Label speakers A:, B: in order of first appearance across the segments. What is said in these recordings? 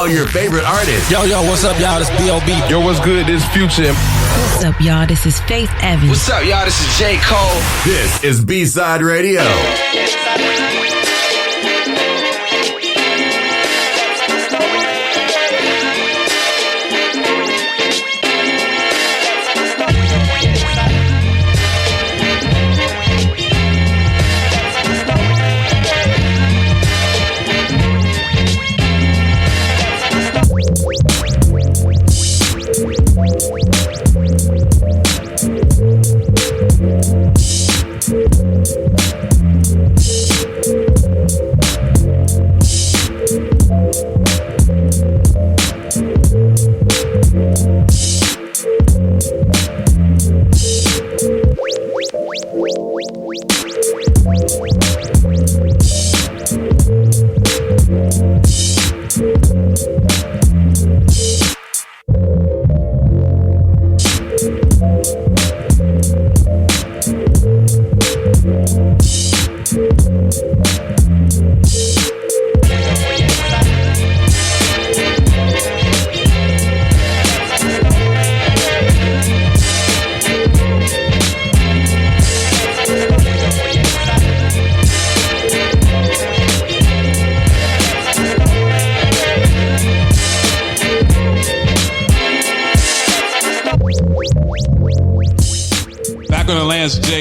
A: all your favorite artists.
B: Yo, what's up, y'all? This B.O.B.
C: Yo, what's good? This Future.
D: What's up, y'all? This is Faith Evans.
E: What's up, y'all? This is J. Cole.
A: This is B-Side Radio.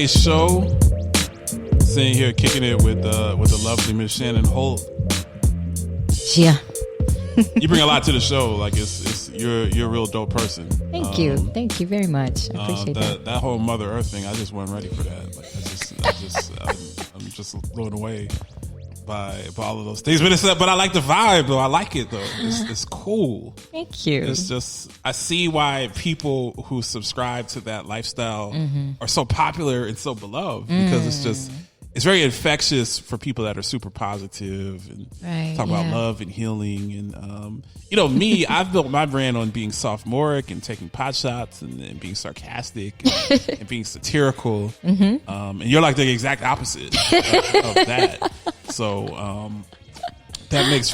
F: Show, sitting here kicking it with the lovely Miss Shannon Holt.
D: Yeah,
F: you bring a lot to the show. Like you're a rereal dope person.
D: Thank you very much. I appreciate that.
F: That whole Mother Earth thing, I just wasn't ready for that. Like I'm just blown away by all of those things. But I like the vibe though. I like it though. It's cool.
D: Thank you.
F: It's just, I see why people who subscribe to that lifestyle are so popular and so beloved, because it's very infectious for people that are super positive and talk about love and healing. And, me, I've built my brand on being sophomoric and taking pot shots and being sarcastic and being satirical. And you're like the exact opposite of that. So, that makes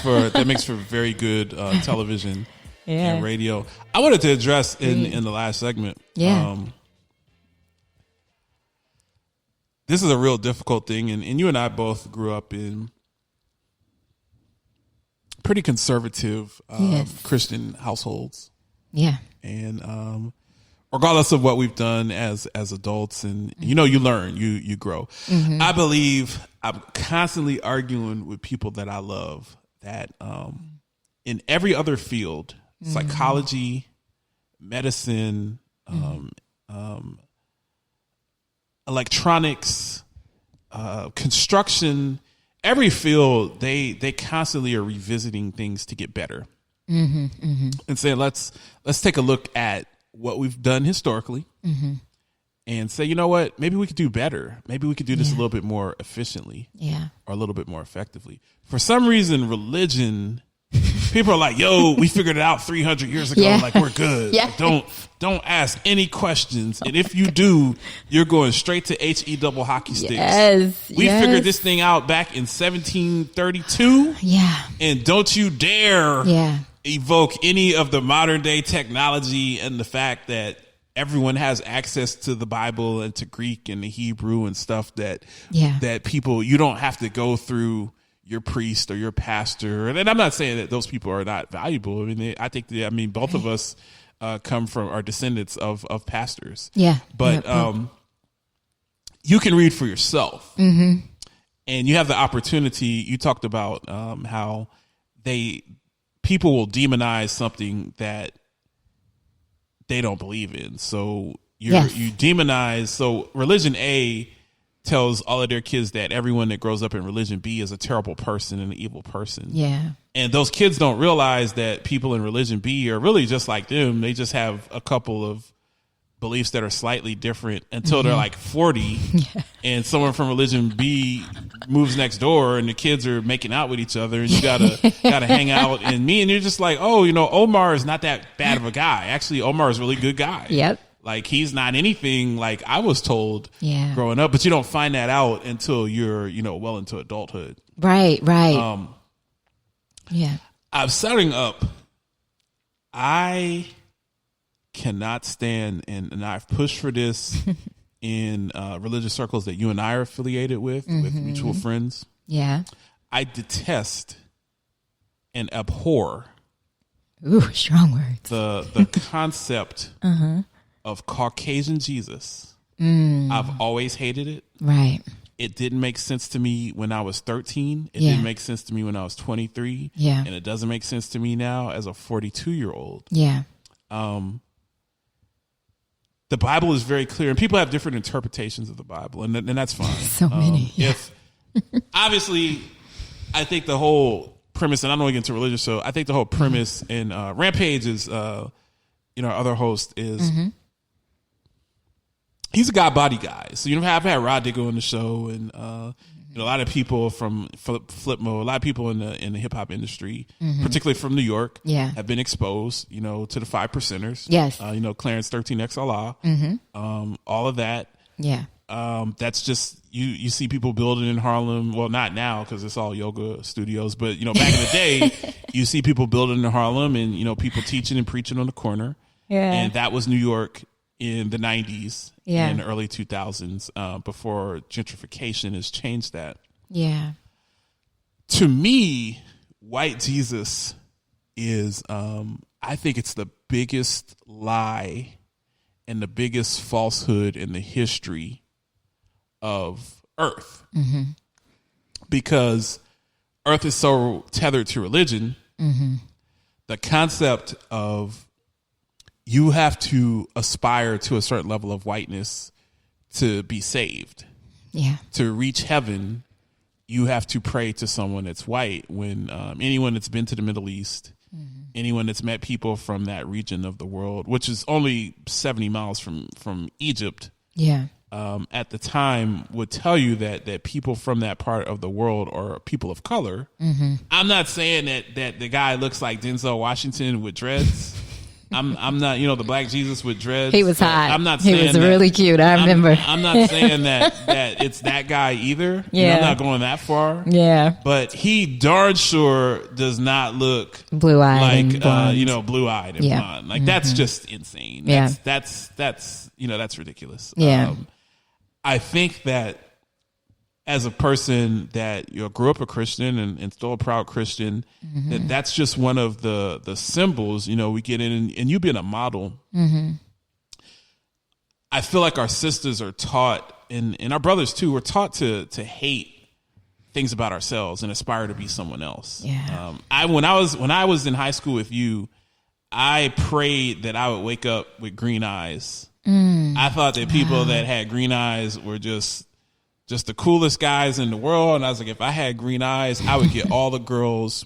F: for very good television and radio. I wanted to address in the last segment. This is a real difficult thing, and you and I both grew up in pretty conservative Christian households.
D: Yeah.
F: And regardless of what we've done as adults, and you learn, you grow. I believe I'm constantly arguing with people that I love that in every other field, psychology, medicine, electronics, construction, every field, they constantly are revisiting things to get better. And saying, let's take a look at what we've done historically and say, you know what, maybe we could do better. Maybe we could do this a little bit more efficiently or a little bit more effectively. For some reason, religion, people are like, yo, we figured it out 300 years ago. Like, we're good. Like, don't ask any questions. And if you do, you're going straight to HE double hockey sticks. We figured this thing out back in 1732. And don't you dare evoke any of the modern day technology and the fact that everyone has access to the Bible and to Greek and the Hebrew and stuff that people, you don't have to go through your priest or your pastor. And I'm not saying that those people are not valuable. I think both of us are descendants of pastors. But you can read for yourself. And you have the opportunity. You talked about how people will demonize something that they don't believe in. So you demonize. So religion A tells all of their kids that everyone that grows up in religion B is a terrible person and an evil person. And those kids don't realize that people in religion B are really just like them. They just have a couple of beliefs that are slightly different until they're like 40 and someone from religion B moves next door and the kids are making out with each other and you gotta hang out, and you're just like, oh, Omar is not that bad of a guy. Actually, Omar is a really good guy. Like, he's not anything like I was told growing up, but you don't find that out until you're, well into adulthood.
D: Right.
F: I'm setting up I cannot stand, and I've pushed for this in religious circles that you and I are affiliated with mutual friends.
D: Yeah.
F: I detest and abhor
D: strong words.
F: the concept of Caucasian Jesus. I've always hated it.
D: Right.
F: It didn't make sense to me when I was 13. It
D: Yeah.
F: didn't make sense to me when I was 23.
D: Yeah.
F: And it doesn't make sense to me now as a 42-year-old.
D: Yeah.
F: The Bible is very clear, and people have different interpretations of the Bible, and that's fine.
D: So many.
F: If obviously, I think the whole premise, and I don't want to get into religious, so I think the whole premise in Rampage is, our other host is, he's a God body guy. So I've had Rod Digger on the show, and a lot of people from Flip Mode, a lot of people in the hip hop industry, particularly from New York, have been exposed, to the 5%ers.
D: Yes.
F: Clarence 13X Allah, all of that.
D: Yeah.
F: That's just you see people building in Harlem. Well, not now because it's all yoga studios, but back in the day, you see people building in Harlem, and people teaching and preaching on the corner.
D: Yeah.
F: And that was New York in the 90s
D: Yeah.
F: and the early 2000s, before gentrification has changed that.
D: Yeah.
F: To me, white Jesus is, I think it's the biggest lie and the biggest falsehood in the history of Earth. Because Earth is so tethered to religion, the concept of you have to aspire to a certain level of whiteness to be saved.
D: Yeah.
F: To reach heaven, you have to pray to someone that's white. When anyone that's been to the Middle East, anyone that's met people from that region of the world, which is only 70 miles from Egypt,
D: Yeah.
F: at the time would tell you that people from that part of the world are people of color. I'm not saying that the guy looks like Denzel Washington with dreads. I'm not, the black Jesus with dreads.
D: He was hot.
F: I'm not saying
D: he was
F: that,
D: really cute. I remember.
F: I'm not saying that it's that guy either.
D: Yeah.
F: I'm not going that far.
D: Yeah.
F: But he darn sure does not look
D: Blue-eyed
F: like
D: and blonde.
F: blue-eyed and
D: Yeah.
F: blonde. Like that's just insane.
D: Yeah.
F: That's ridiculous.
D: Yeah.
F: I think that as a person that grew up a Christian and still a proud Christian, that's just one of the symbols, we get in, and you being a model. I feel like our sisters are taught, and our brothers too, we're taught to hate things about ourselves and aspire to be someone else.
D: Yeah.
F: When I was in high school with you, I prayed that I would wake up with green eyes. I thought that people that had green eyes were just the coolest guys in the world. And I was like, if I had green eyes, I would get all the girls.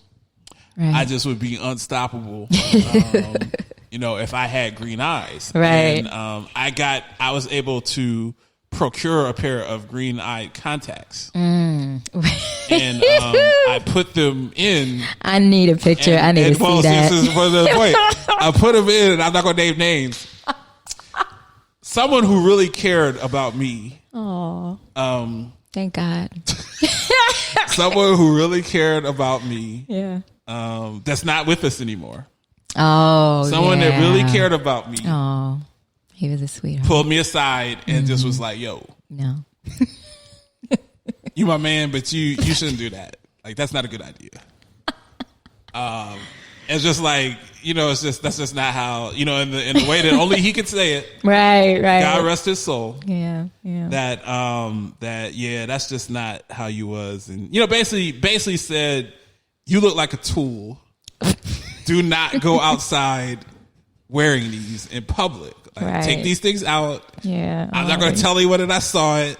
D: Right.
F: I just would be unstoppable. If I had green eyes.
D: Right.
F: And I was able to procure a pair of green eye contacts. And I put them in.
D: I need a picture. I need to see that.
F: This is the point. I put them in, and I'm not going to name names. Someone who really cared about me.
D: Oh, thank God.
F: Someone who really cared about me.
D: Yeah.
F: That's not with us anymore.
D: Oh,
F: Someone that really cared about me.
D: Oh, he was a sweetheart.
F: Pulled me aside and just was like, "Yo,
D: No.
F: you my man, but you shouldn't do that. Like that's not a good idea." It's just like that's just not how in the way that only he could say it.
D: Right.
F: God rest his soul.
D: Yeah.
F: That's just not how you was, and basically said, you look like a tool. Do not go outside wearing these in public. Like, take these things out.
D: Yeah.
F: I'm not going to tell anyone that I saw it.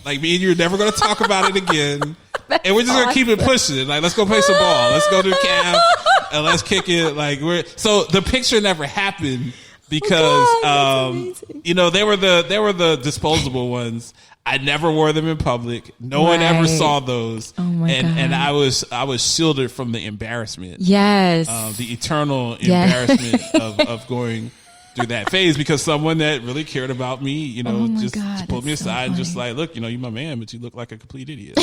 F: Like me and you are never going to talk about it again. And we're just going to keep it pushing. Like, let's go play some ball. Let's go to the camp and let's kick it. So the picture never happened because, they were the disposable ones. I never wore them in public. No one ever saw those.
D: Oh my God.
F: And I was shielded from the embarrassment.
D: Yes.
F: The eternal embarrassment of going through that phase because someone that really cared about me, just pulled me aside and just like, look, you're my man, but you look like a complete idiot.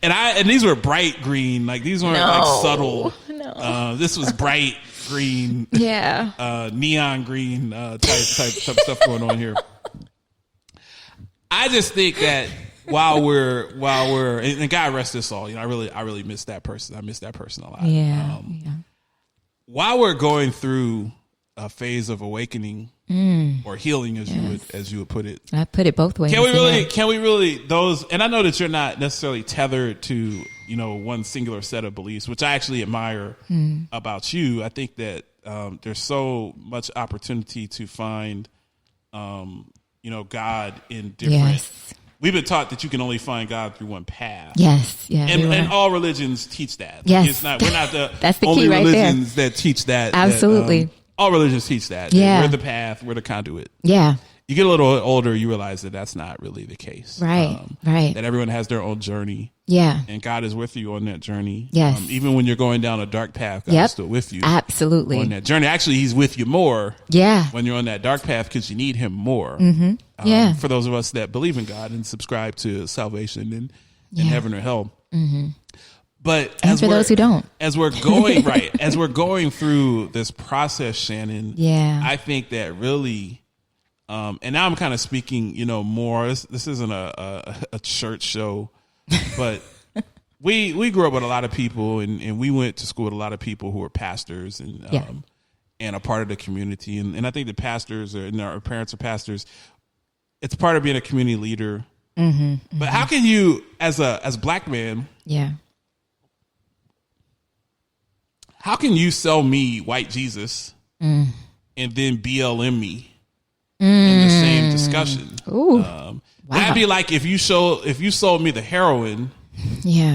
F: And these were bright green, like these weren't like subtle. This was bright green, neon green type stuff going on here. I just think that while we're and God rest his soul, I really miss that person. I miss that person a lot.
D: Yeah.
F: While we're going through a phase of awakening or healing, as you would put it,
D: I put it both ways.
F: Can we really those? And I know that you're not necessarily tethered to one singular set of beliefs, which I actually admire about you. I think that there's so much opportunity to find, God in different. Yes. We've been taught that you can only find God through one path.
D: Yes, yeah,
F: and all religions teach that.
D: Yes,
F: we're not the
D: that's the
F: only
D: key right
F: religions
D: there.
F: That teach that.
D: Absolutely,
F: all religions teach that.
D: Yeah,
F: we're the path, we're the conduit.
D: Yeah.
F: You get a little older, you realize that that's not really the case.
D: Right, right.
F: That everyone has their own journey.
D: Yeah.
F: And God is with you on that journey.
D: Yes.
F: Even when you're going down a dark path, God is still with you.
D: Absolutely.
F: On that journey. Actually, he's with you more.
D: Yeah.
F: When you're on that dark path because you need him more.
D: Mm-hmm. Yeah.
F: For those of us that believe in God and subscribe to salvation and heaven or hell.
D: Mm-hmm.
F: But
D: and for those who don't.
F: As we're going, as we're going through this process, Shannon, I think that really... and now I'm kind of speaking, more. This isn't a church show, but we grew up with a lot of people, and we went to school with a lot of people who were pastors and a part of the community. And I think the pastors and our parents are pastors. It's part of being a community leader. Mm-hmm. But how can you, as a black man, how can you sell me white Jesus and then BLM me? In the same discussion. That'd be like if you sold me the heroin,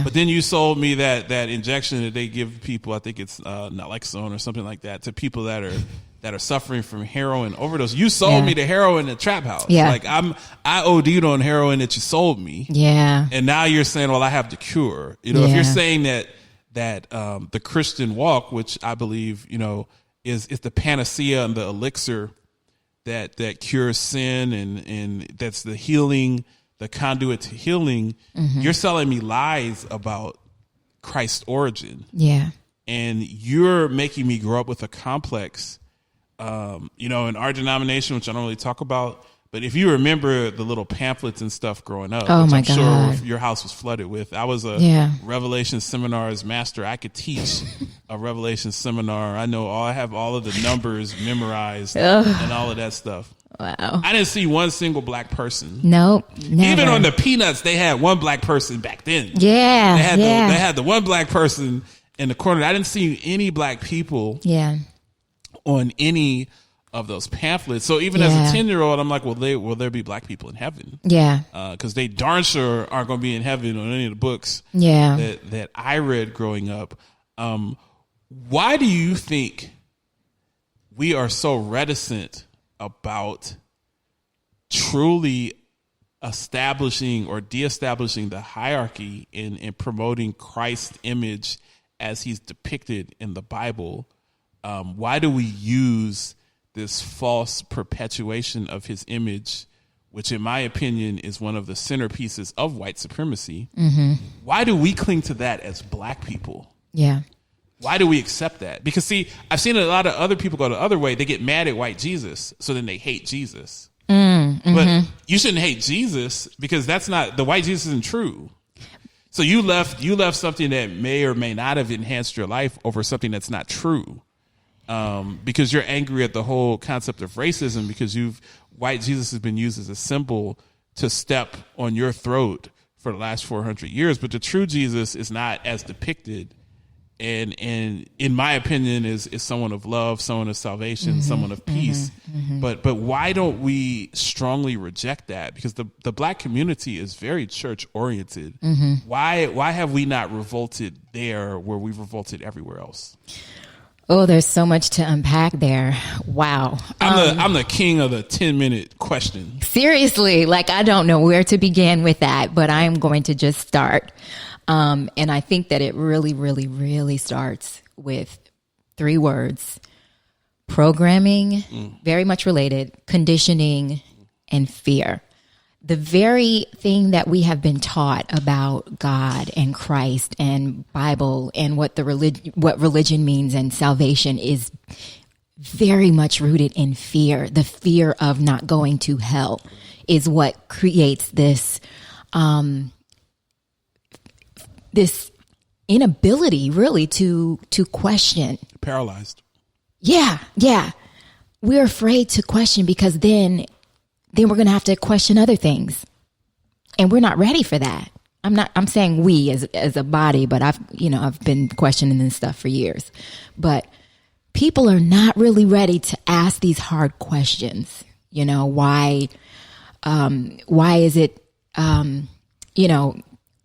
F: but then you sold me that injection that they give people. I think it's naloxone or something like that to people that are suffering from heroin overdose. You sold me the heroin at Trap House. Yeah. Like I OD'd on heroin that you sold me. Yeah. And now you're saying, well, I have the cure. If you're saying that the Christian walk, which I believe is the panacea and the elixir that cures sin and that's the healing, the conduit to healing, you're selling me lies about Christ's origin. Yeah. And you're making me grow up with a complex, in our denomination, which I don't really talk about. But if you remember the little pamphlets and stuff growing up, which I'm sure your house was flooded with. I was a Revelation seminars master. I could teach a Revelation seminar. I have all of the numbers memorized and all of that stuff. Wow. I didn't see one single black person.
D: Nope. Never.
F: Even on the Peanuts, they had one black person back then.
D: Yeah.
F: They had the one black person in the corner. I didn't see any black people on any of those pamphlets. So even as a 10-year-old, I'm like, will there be black people in heaven? Yeah. Because they darn sure aren't going to be in heaven on any of the books that I read growing up. Why do you think we are so reticent about truly establishing or deestablishing the hierarchy in promoting Christ's image as he's depicted in the Bible? Why do we use this false perpetuation of his image, which in my opinion is one of the centerpieces of white supremacy? Mm-hmm. Why do we cling to that as black people? Yeah. Why do we accept that? Because see, I've seen a lot of other people go the other way. They get mad at white Jesus, so then they hate Jesus. Mm-hmm. But you shouldn't hate Jesus because that's not, the white Jesus isn't true. So you left something that may or may not have enhanced your life over something that's not true. Because you're angry at the whole concept of racism because white Jesus has been used as a symbol to step on your throat for the last 400 years. But the true Jesus is not as depicted. And in my opinion is someone of love, someone of salvation, someone of peace. But why don't we strongly reject that? Because the black community is very church oriented. Why have we not revolted there where we've revolted everywhere else?
D: Oh, there's so much to unpack there. Wow.
F: I'm the king of the 10-minute question.
D: Seriously, I don't know where to begin with that, but I'm going to just start. And I think that it really, really, really starts with 3 words: programming, very much related, conditioning, and fear. the very thing that we have been taught about God and Christ and Bible and what religion means and salvation is very much rooted in fear. The fear of not going to hell is what creates this this inability really to question.
F: Paralyzed.
D: Yeah. We're afraid to question because then we're going to have to question other things. And we're not ready for that. I'm saying we as a body, but I've been questioning this stuff for years. But people are not really ready to ask these hard questions. Why is it,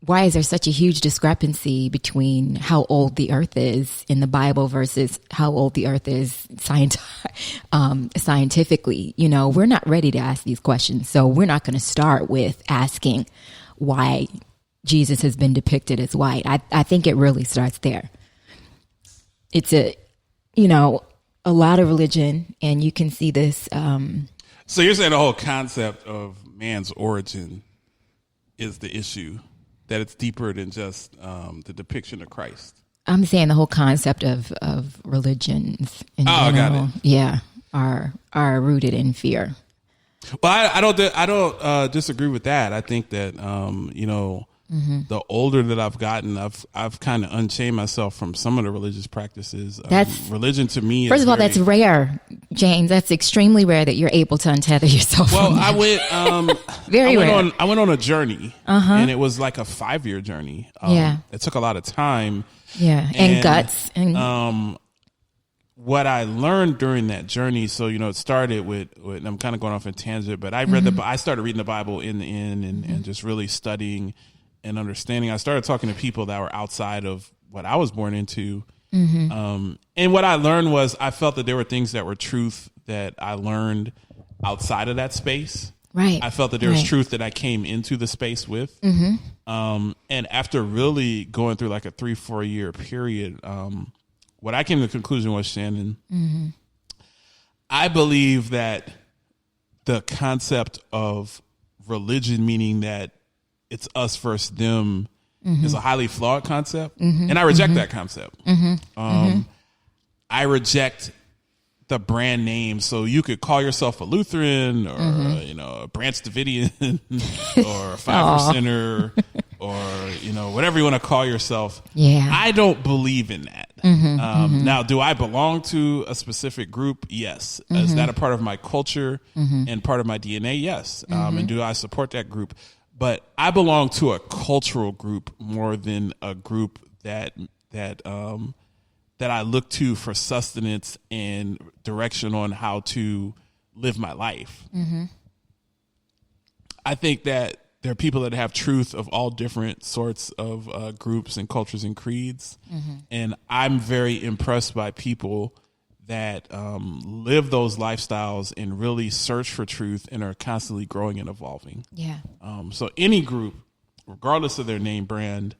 D: why is there such a huge discrepancy between how old the earth is in the Bible versus how old the earth is scientifically? We're not ready to ask these questions. So we're not going to start with asking why Jesus has been depicted as white. I think it really starts there. It's a lot of religion, and you can see this.
F: So you're saying the whole concept of man's origin is the issue? That it's deeper than just the depiction of Christ.
D: I'm saying the whole concept of religions in general,
F: got it.
D: Yeah, are rooted in fear.
F: Well, I don't disagree with that. I think that the older that I've gotten, I've kind of unchained myself from some of the religious practices. Religion to me.
D: First of all, that's rare, James. That's extremely rare that you're able to untether yourself.
F: Well,
D: from that.
F: I went
D: rare.
F: I went on a journey, and it was like a 5-year journey. It took a lot of time.
D: Yeah, and guts. And
F: what I learned during that journey, so it started with I'm kind of going off a tangent, but I started reading the Bible in the end and just really studying and understanding. I started talking to people that were outside of what I was born into. And what I learned was I felt that there were things that were truth that I learned outside of that space.
D: Right.
F: I felt that there was truth that I came into the space with. And after really going through like a 3-4 year period, what I came to the conclusion was, Shannon, I believe that the concept of religion, meaning that it's us versus them, is a highly flawed concept. And I reject that concept. I reject the brand name. So you could call yourself a Lutheran or, a Branch Davidian or a 5%er or, whatever you want to call yourself.
D: Yeah.
F: I don't believe in that. Now, do I belong to a specific group? Yes. Is that a part of my culture and part of my DNA? Yes. And do I support that group? But I belong to a cultural group more than a group that I look to for sustenance and direction on how to live my life. I think that there are people that have truth of all different sorts of groups and cultures and creeds. And I'm very impressed by people that live those lifestyles and really search for truth and are constantly growing and evolving.
D: Yeah.
F: So any group, regardless of their name brand,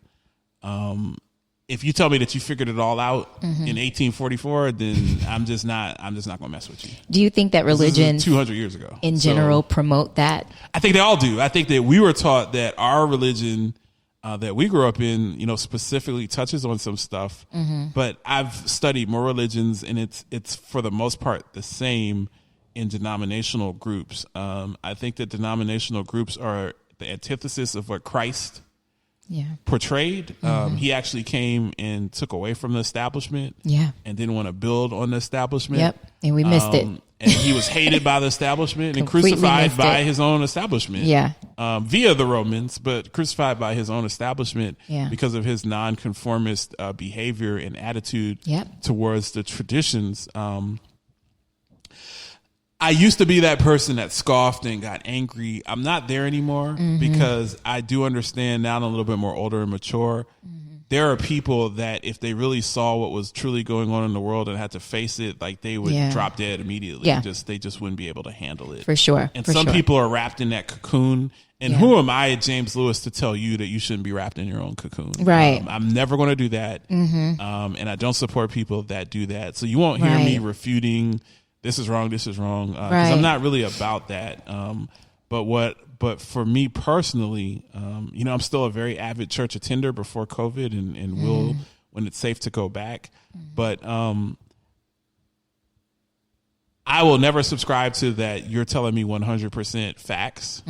F: if you tell me that you figured it all out in 1844, then I'm just not going to mess with you.
D: Do you think that religion
F: 200 years ago
D: in general promote that?
F: I think they all do. I think that we were taught that our religion that we grew up in, specifically touches on some stuff, but I've studied more religions and it's for the most part the same in denominational groups. I think that denominational groups are the antithesis of what Christ portrayed. He actually came and took away from the establishment and didn't want to build on the establishment.
D: Yep. And we missed it.
F: And he was hated by the establishment and crucified by his own establishment. Via the Romans, but crucified by his own establishment because of his nonconformist behavior and attitude towards the traditions. I used to be that person that scoffed and got angry. I'm not there anymore because I do understand now I'm a little bit more older and mature. There are people that if they really saw what was truly going on in the world and had to face it, like they would drop dead immediately. They just wouldn't be able to handle it.
D: For sure.
F: And some people are wrapped in that cocoon. And who am I, James Lewis, to tell you that you shouldn't be wrapped in your own cocoon?
D: Right.
F: I'm never going to do that. And I don't support people that do that. So you won't hear me refuting this is wrong, because I'm not really about that. But But for me personally, I'm still a very avid church attender before COVID and will when it's safe to go back. But I will never subscribe to that. You're telling me 100% facts.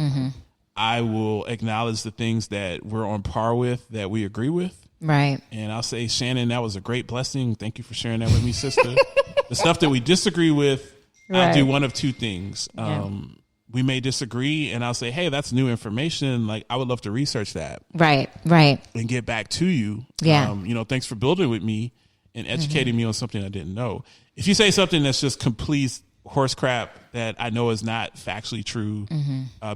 F: I will acknowledge the things that we're on par with, that we agree with.
D: Right.
F: And I'll say, Shannon, that was a great blessing. Thank you for sharing that with me, sister. The stuff that we disagree with, I'll do one of two things. We may disagree, and I'll say, hey, that's new information. Like, I would love to research that.
D: Right.
F: And get back to you.
D: Yeah.
F: Thanks for building with me and educating me on something I didn't know. If you say something that's just complete horse crap that I know is not factually true,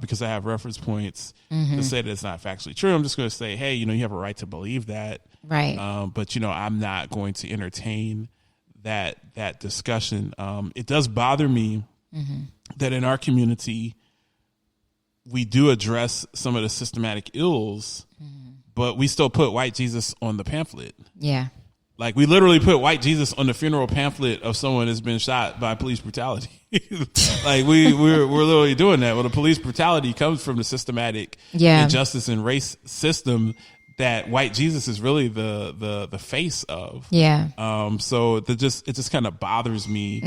F: because I have reference points to say that it's not factually true, I'm just going to say, hey, you have a right to believe that.
D: Right.
F: But, I'm not going to entertain that discussion. It does bother me that in our community, we do address some of the systematic ills, but we still put white Jesus on the pamphlet.
D: Yeah.
F: Like, we literally put white Jesus on the funeral pamphlet of someone that's been shot by police brutality. Like, we're literally doing that. Well, the police brutality comes from the systematic injustice and race system that white Jesus is really the face of.
D: Yeah.
F: So it just kind of bothers me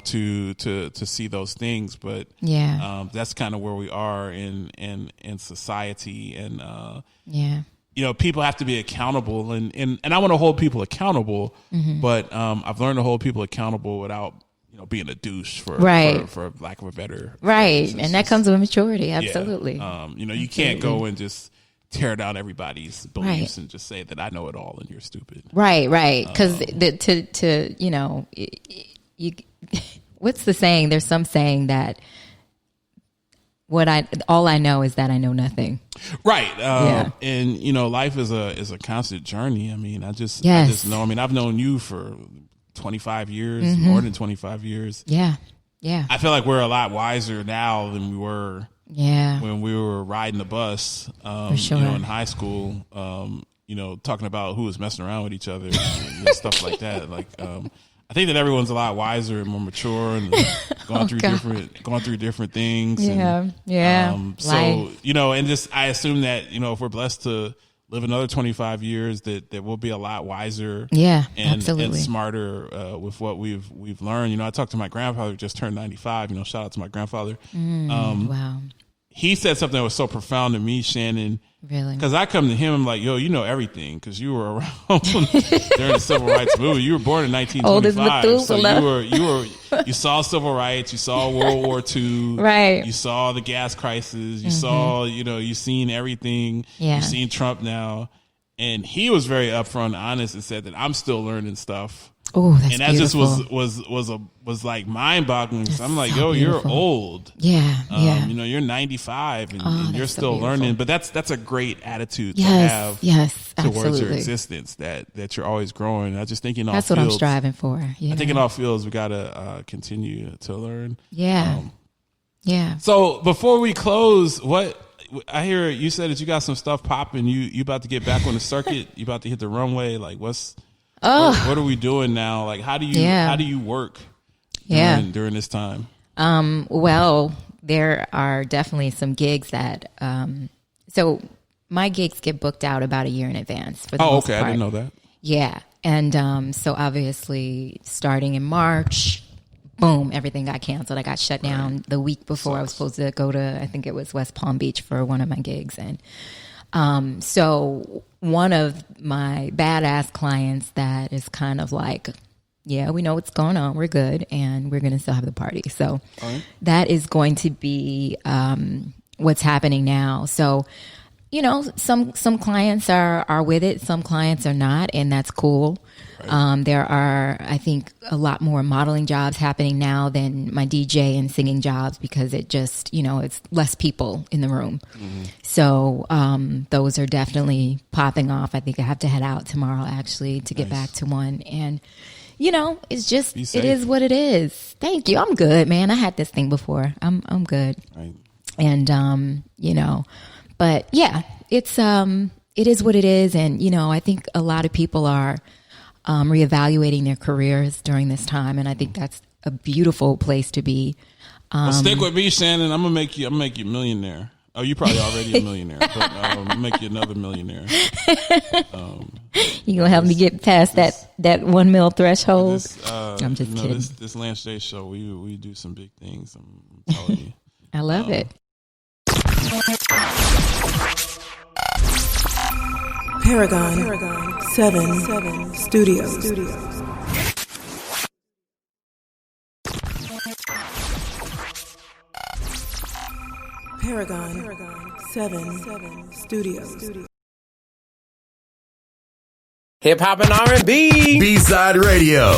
F: to see those things, but that's kind of where we are in society, and people have to be accountable, and I want to hold people accountable, but I've learned to hold people accountable without being a douche for lack of a better phrase.
D: And that comes with maturity. Absolutely.
F: You can't go and just tear down everybody's beliefs and just say that I know it all and you're stupid. Right.
D: Because what's the saying? There's some saying that all I know is that I know nothing.
F: Right. And life is a constant journey. I mean, I just know. I mean, I've known you for 25 years, more than 25 years.
D: Yeah.
F: I feel like we're a lot wiser now than we were.
D: Yeah.
F: When we were riding the bus,
D: for sure.
F: In high school, talking about who was messing around with each other and stuff like that. Like, I think that everyone's a lot wiser and more mature and going through different things.
D: Yeah.
F: So, and just, I assume that, if we're blessed to live another 25 years, that we'll be a lot wiser.
D: Absolutely.
F: And smarter, with what we've learned. I talked to my grandfather who just turned 95, shout out to my grandfather.
D: Wow.
F: He said something that was so profound to me, Shannon.
D: Really?
F: Because I come to him, I'm like, yo, you know everything, because you were around during the Civil Rights Movement. You were born in 1925. So you saw civil rights, you saw World War II,
D: right?
F: You saw the gas crisis, you saw, you've seen everything.
D: Yeah.
F: You've seen Trump now. And he was very upfront and honest and said that I'm still learning stuff.
D: Oh, that's
F: and that
D: beautiful.
F: just was like mind boggling. So I'm like,
D: so
F: you're old.
D: Yeah.
F: You're 95 and you're still
D: so
F: learning. But that's a great attitude to
D: have. Yes,
F: towards
D: absolutely.
F: your existence. That you're always growing. I just think in all
D: that's
F: fields,
D: what I'm striving for. Yeah.
F: I think in all fields we gotta continue to learn.
D: Yeah.
F: So before we close, what I hear you said that you got some stuff popping. You about to get back on the circuit. You about to hit the runway. Like what are we doing now? Like how do you work during this time?
D: Well, there are definitely some gigs that so my gigs get booked out about a year in advance for the most part.
F: I didn't know that.
D: Yeah. And so obviously starting in March, boom, everything got canceled. I got shut down the week before. I was supposed to go to, I think it was West Palm Beach for one of my gigs. And so one of my badass clients that is kind of like, yeah, we know what's going on. We're good. And we're going to still have the party. So that is going to be what's happening now. So, some clients are with it. Some clients are not. And that's cool. Right. There are, I think, a lot more modeling jobs happening now than my DJ and singing jobs because it just, it's less people in the room. Mm-hmm. So those are definitely popping off. I think I have to head out tomorrow, actually, to get back to one. And, it's just, it is what it is. Thank you. I'm good, man. I had this thing before. I'm good. Right. And, but yeah, it is what it is. And, I think a lot of people are reevaluating their careers during this time. And I think that's a beautiful place to be.
F: Well, stick with me, Shannon. I'm gonna make you a millionaire. Oh, you're probably already a millionaire, but I'll make you another millionaire.
D: You gonna help me get past that 1 mil threshold? I'm just kidding.
F: This Lance J show, we do some big things. I'm telling you.
D: I love it.
C: Paragon 7 Studios. Paragon 7 Studios.
E: Hip hop and R&B.
A: B-Side Radio.